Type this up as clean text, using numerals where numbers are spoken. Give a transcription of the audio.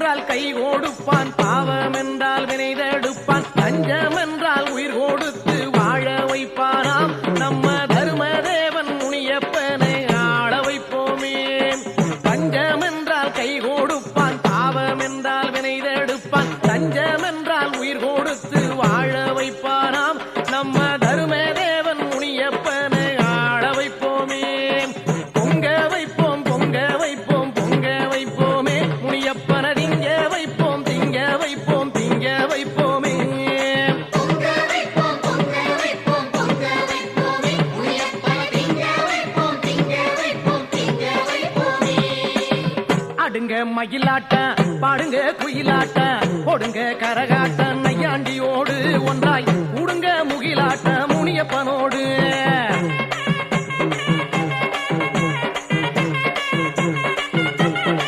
என்றால் கை கொடுப்பான், பாவம் என்றால் வினை தடுப்பான், லஞ்சம் என்றால் உயிர் கொடுத்து வாழ வைப்பானாம். நம்ம தர்மதேவன் முனியப்பனை ஆள வைப்போமே. பஞ்சம் என்றால் கை கொடுப்பான், பாவம் என்றால் வினை தடுப்பான், லஞ்சம் என்றால் உயிர் கொடுத்து வாழ வைப்பானாம். நம்ம தர்மதேவன் முனியப்பனை ஆள வைப்போமே. பொங்க வைப்போம் பொங்க வைப்போம் பொங்க வைப்போமே, முனியப்பனை திங்க வைப்போம் திங்க வைப்போம் திங்க வைப்போமே. ஆடுங்க மயிலாட்டம், பாடுங்க குயிலாட்டம், போடுங்க கரகாட்டம், நையாண்டியோடு ஒன்றாய் கூடுங்க முகிலாட்டம் முனியப்பனோடு.